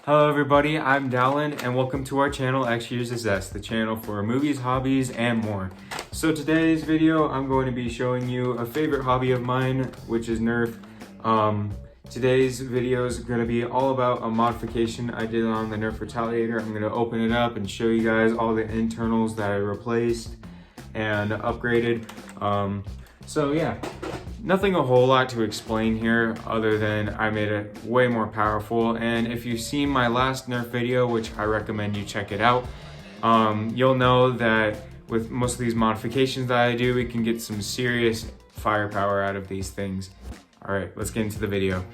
Hello everybody, I'm Dallin and welcome to our channel X Years of Zest, the channel for movies, hobbies, and more. So today's video, I'm going to be showing you a favorite hobby of mine, which is Nerf. Today's video is going to be all about a modification I did on the Nerf Retaliator. I'm going to open it up and show you guys all the internals that I replaced and upgraded. So yeah. Nothing a whole lot to explain here other than I made it way more powerful, and if you've seen my last Nerf video, which I recommend you check it out, you'll know that with most of these modifications that I do, we can get some serious firepower out of these things. Alright, let's get into the video.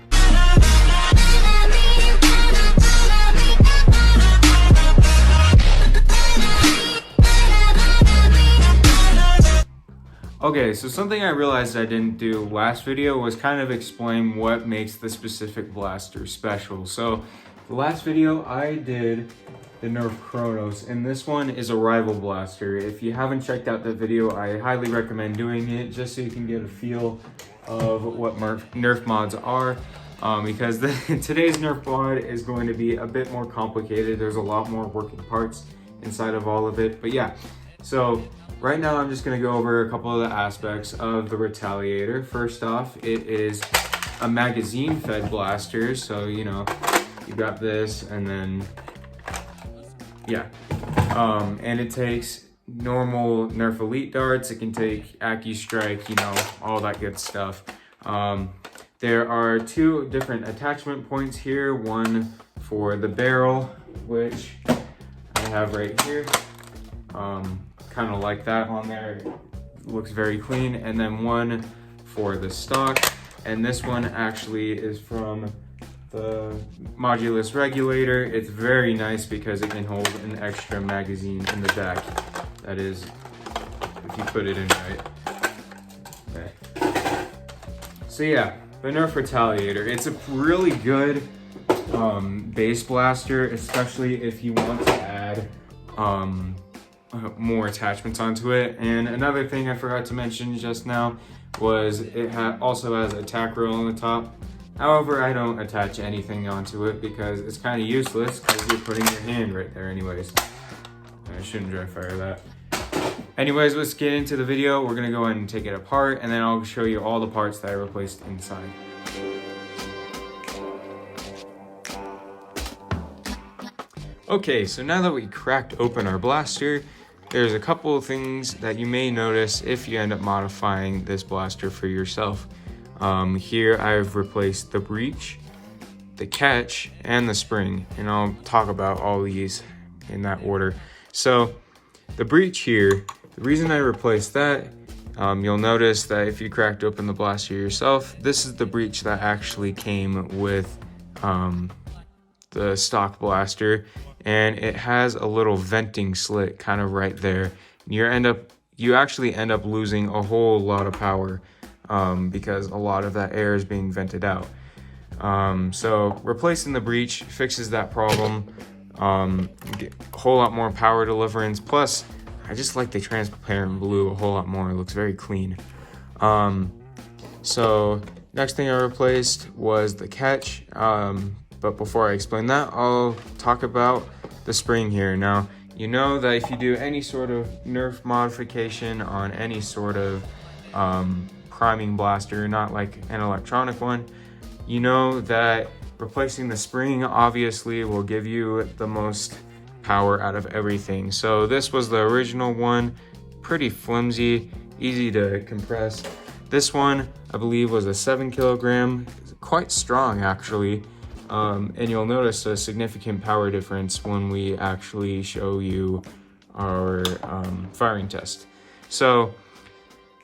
Okay, so something I realized I didn't do last video was kind of explain what makes the specific blaster special. So the last video I did the Nerf Chronos, and this one is a rival blaster. If you haven't checked out that video, I highly recommend doing it just so you can get a feel of what Nerf mods are. Because today's Nerf mod is going to be a bit more complicated. There's a lot more working parts inside of all of it, but yeah. So right now, I'm just gonna go over a couple of the aspects of the Retaliator. First off, it is a magazine-fed blaster, so you know, you got this, and then, yeah. And it takes normal Nerf Elite darts, it can take AccuStrike, you know, all that good stuff. There are two different attachment points here, one for the barrel, which I have right here. Kind of like that on there, it looks very clean, and then one for the stock, and this one actually is from the Modulus regulator. It's very nice because it can hold an extra magazine in the back. That is, if you put it in right. Okay. So yeah, the Nerf Retaliator, it's a really good base blaster, especially if you want to add more attachments onto it. And another thing I forgot to mention just now was it also has a tack rail on the top. However, I don't attach anything onto it because it's kind of useless because you're putting your hand right there anyways. I shouldn't dry fire that. Anyways, let's get into the video. We're gonna go ahead and take it apart, and then I'll show you all the parts that I replaced inside. Okay, so now that we cracked open our blaster, there's a couple of things that you may notice if you end up modifying this blaster for yourself. Here I've replaced the breech, the catch, and the spring, and I'll talk about all these in that order. So the breech here, the reason I replaced that, you'll notice that if you cracked open the blaster yourself, this is the breech that actually came with the stock blaster, and it has a little venting slit kind of right there. You actually end up losing a whole lot of power because a lot of that air is being vented out. So replacing the breech fixes that problem. Get a whole lot more power deliverance. Plus, I just like the transparent blue a whole lot more. It looks very clean. So next thing I replaced was the catch. But before I explain that, I'll talk about the spring here. Now, you know that if you do any sort of Nerf modification on any sort of priming blaster, not like an electronic one, you know that replacing the spring obviously will give you the most power out of everything. So this was the original one, pretty flimsy, easy to compress. This one, I believe, was a 7 kilogram, quite strong actually. And you'll notice a significant power difference when we actually show you our firing test. So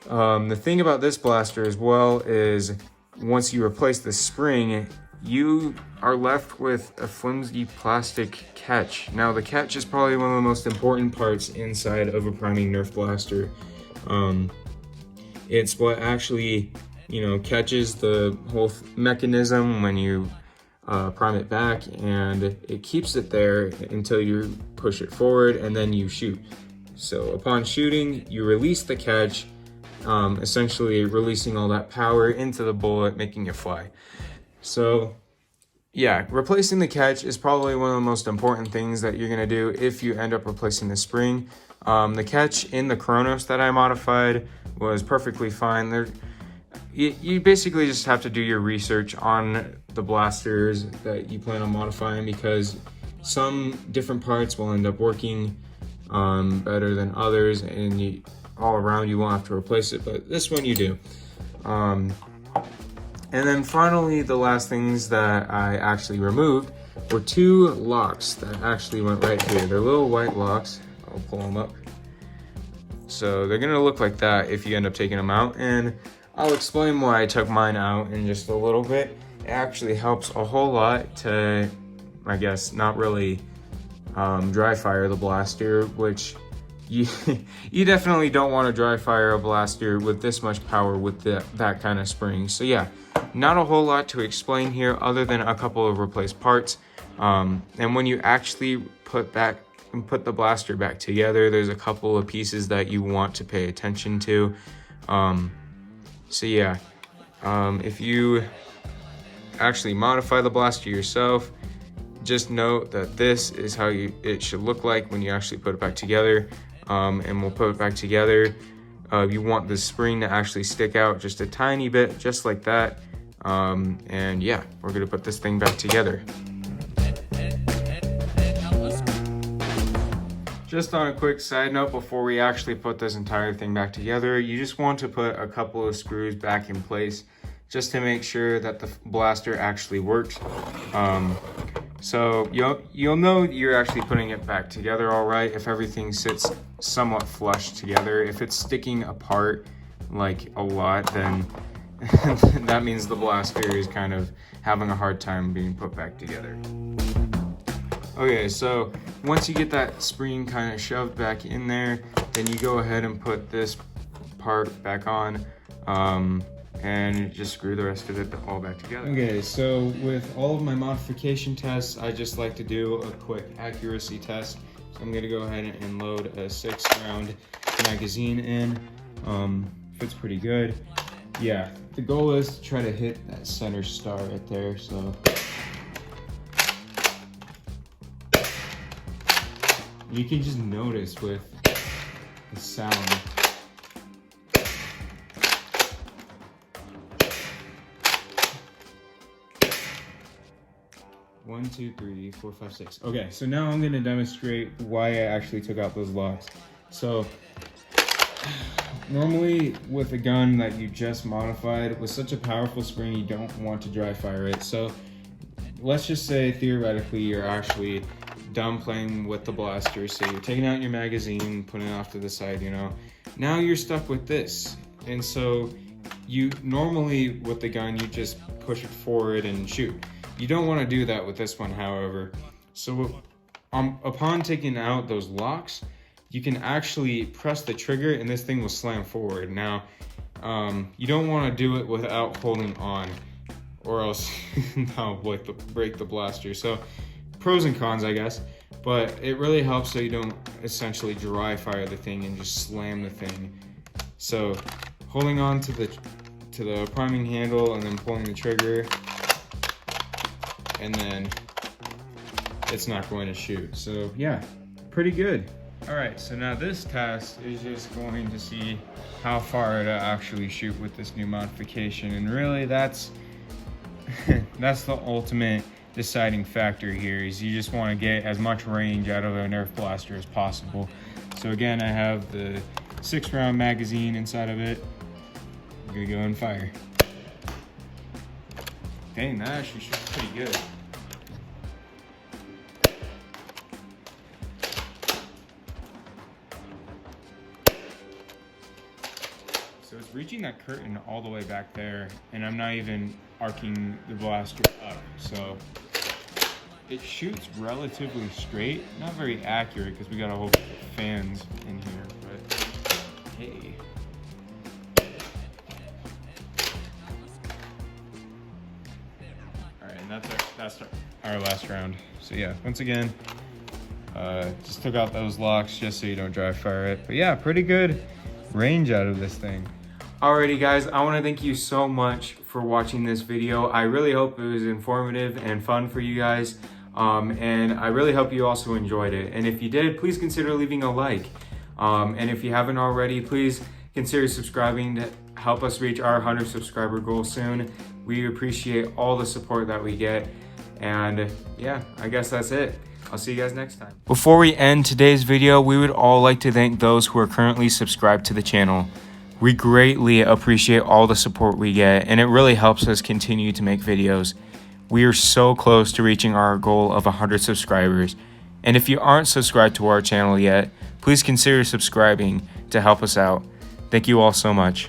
the thing about this blaster as well is once you replace the spring, you are left with a flimsy plastic catch. Now the catch is probably one of the most important parts inside of a priming Nerf blaster. It's what actually, you know, catches the whole mechanism when you prime it back, and it keeps it there until you push it forward and then you shoot. So upon shooting, you release the catch, essentially releasing all that power into the bullet, making it fly. So Yeah, replacing the catch is probably one of the most important things that you're gonna do if you end up replacing the spring. The catch in the Chronos that I modified was perfectly fine. You basically just have to do your research on the blasters that you plan on modifying, because some different parts will end up working better than others, and all around you won't have to replace it, but this one you do. And then finally, the last things that I actually removed were 2 locks that actually went right here. They're little white locks. I'll pull them up. So they're gonna look like that if you end up taking them out, and I'll explain why I took mine out in just a little bit. It actually helps a whole lot to, I guess, not really dry fire the blaster, which you definitely don't want to dry fire a blaster with this much power with that kind of spring. So yeah, not a whole lot to explain here other than a couple of replaced parts. And when you actually put the blaster back together, there's a couple of pieces that you want to pay attention to. So yeah, if you actually modify the blaster yourself, just note that this is how it should look like when you actually put it back together. And we'll put it back together. You want the spring to actually stick out just a tiny bit, just like that. And yeah, we're gonna put this thing back together. Just on a quick side note, before we actually put this entire thing back together, you just want to put a couple of screws back in place just to make sure that the blaster actually works. So you'll know you're actually putting it back together all right if everything sits somewhat flush together. If it's sticking apart like a lot, then that means the blaster is kind of having a hard time being put back together. Okay, so once you get that spring kind of shoved back in there, then you go ahead and put this part back on. And just screw the rest of it all back together. Okay, so with all of my modification tests, I just like to do a quick accuracy test. So I'm gonna go ahead and load a 6-round magazine in. Fits pretty good. Yeah, the goal is to try to hit that center star right there, so. You can just notice with the sound. 1, 2, 3, 4, 5, 6. Okay, so now I'm gonna demonstrate why I actually took out those locks. So normally with a gun that you just modified with such a powerful spring, you don't want to dry fire it. So let's just say theoretically you're actually done playing with the blaster. So you're taking out your magazine, putting it off to the side, you know. Now you're stuck with this. And so you normally with the gun, you just push it forward and shoot. You don't want to do that with this one, however. So upon taking out those locks, you can actually press the trigger and this thing will slam forward. Now, you don't want to do it without holding on, or else that'll break the blaster. So pros and cons, I guess, but it really helps so you don't essentially dry fire the thing and just slam the thing. So holding on to the priming handle and then pulling the trigger, and then it's not going to shoot. So yeah, pretty good. All right, so now this test is just going to see how far to actually shoot with this new modification. And really that's the ultimate deciding factor here, is you just want to get as much range out of a Nerf blaster as possible. So again, I have the 6-round magazine inside of it. I'm gonna go and fire. Dang, that actually shoots pretty good. So it's reaching that curtain all the way back there, and I'm not even arcing the blaster up. So it shoots relatively straight, not very accurate because we got a whole bunch of fans in here, but hey. All right, and that's our last round. So yeah, once again, just took out those locks just so you don't dry fire it. But yeah, pretty good range out of this thing. Alrighty guys, I want to thank you so much for watching this video. I really hope it was informative and fun for you guys. And I really hope you also enjoyed it. And if you did, please consider leaving a like. And if you haven't already, please consider subscribing to help us reach our 100 subscriber goal soon. We appreciate all the support that we get. And yeah, I guess that's it. I'll see you guys next time. Before we end today's video, we would all like to thank those who are currently subscribed to the channel. We greatly appreciate all the support we get, and it really helps us continue to make videos. We are so close to reaching our goal of 100 subscribers. And if you aren't subscribed to our channel yet, please consider subscribing to help us out. Thank you all so much.